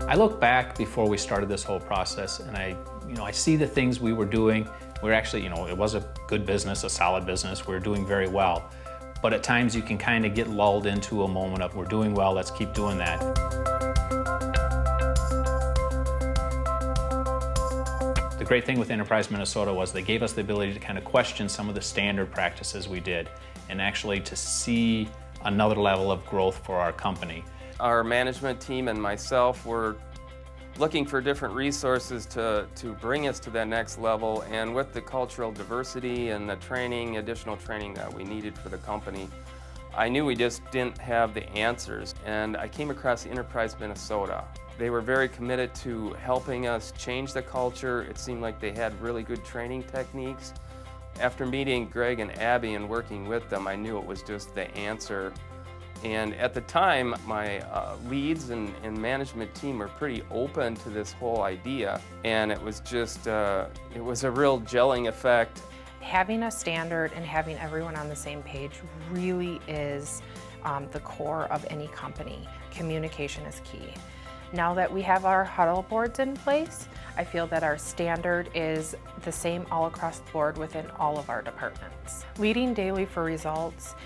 I look back before we started this whole process and I see the things we were doing. We're actually, it was a good business, a solid business. We were doing very well. But at times you can kind of get lulled into a moment of we're doing well, let's keep doing that. The great thing with Enterprise Minnesota was they gave us the ability to kind of question some of the standard practices we did and actually to see another level of growth for our company. Our management team and myself were looking for different resources to bring us to that next level, and with the cultural diversity and the training, additional training that we needed for the company, I knew we just didn't have the answers, and I came across Enterprise Minnesota. They were very committed to helping us change the culture. It seemed like they had really good training techniques. After meeting Greg and Abby and working with them, I knew it was just the answer. And at the time, my leads and management team were pretty open to this whole idea, and it was just, it was a real gelling effect. Having a standard and having everyone on the same page really is the core of any company. Communication is key. Now that we have our huddle boards in place, I feel that our standard is the same all across the board within all of our departments. Leading daily for results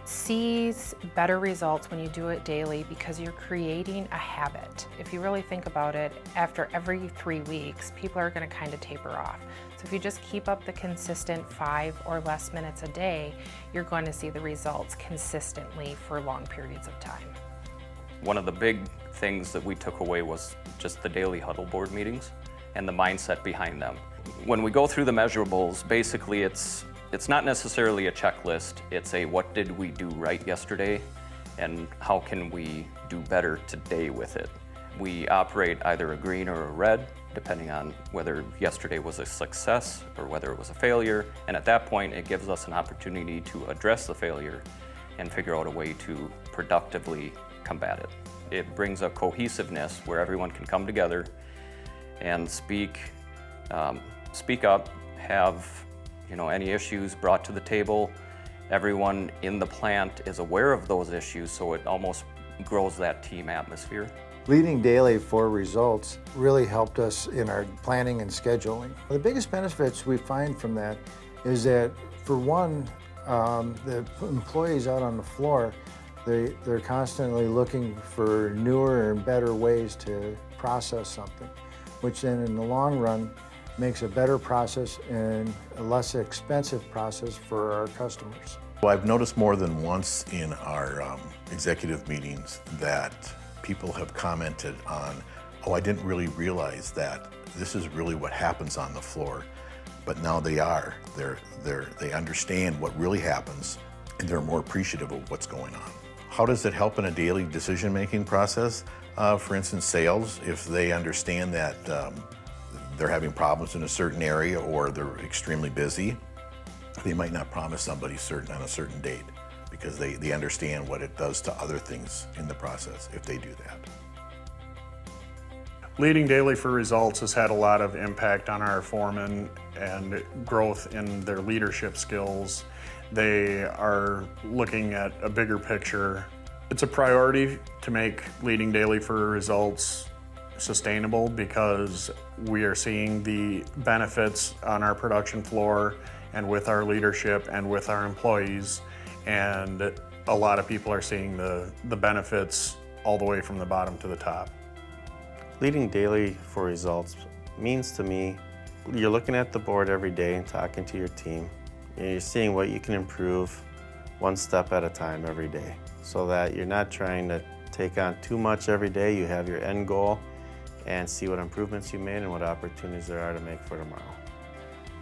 sees better results when you do it daily because you're creating a habit. If you really think about it, after every 3 weeks, people are going to kind of taper off. So if you just keep up the consistent 5 or less minutes a day, you're going to see the results consistently for long periods of time. One of the big things that we took away was just the daily huddle board meetings and the mindset behind them. When we go through the measurables, basically it's not necessarily a checklist, it's a what did we do right yesterday and how can we do better today with it. We operate either a green or a red, depending on whether yesterday was a success or whether it was a failure, and at that point it gives us an opportunity to address the failure and figure out a way to productively combat it. It brings a cohesiveness where everyone can come together and speak up, have any issues brought to the table. Everyone in the plant is aware of those issues, so it almost grows that team atmosphere. Leading daily for results really helped us in our planning and scheduling. The biggest benefits we find from that is that, for one, the employees out on the floor, they're constantly looking for newer and better ways to process something, which then in the long run makes a better process and a less expensive process for our customers. Well, I've noticed more than once in our executive meetings that people have commented on, oh, I didn't really realize that this is really what happens on the floor. But now they are. They understand what really happens, and they're more appreciative of what's going on. How does it help in a daily decision-making process? For instance, sales, if they understand that they're having problems in a certain area or they're extremely busy, they might not promise somebody on a certain date because they understand what it does to other things in the process if they do that. Leading daily for results has had a lot of impact on our foremen and growth in their leadership skills. They are looking at a bigger picture. It's a priority to make leading daily for results sustainable because we are seeing the benefits on our production floor and with our leadership and with our employees, and a lot of people are seeing the benefits all the way from the bottom to the top. Leading daily for results means to me, you're looking at the board every day and talking to your team, and you're seeing what you can improve one step at a time every day, so that you're not trying to take on too much every day. You have your end goal and see what improvements you made and what opportunities there are to make for tomorrow.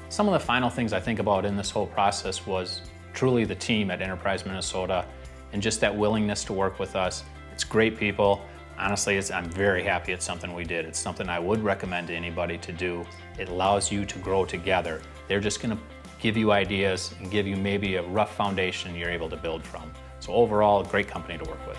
Some of the final things I think about in this whole process was truly the team at Enterprise Minnesota and just that willingness to work with us. It's great people. Honestly, I'm very happy it's something we did. It's something I would recommend to anybody to do. It allows you to grow together. They're just going to give you ideas and give you maybe a rough foundation you're able to build from. So overall, a great company to work with.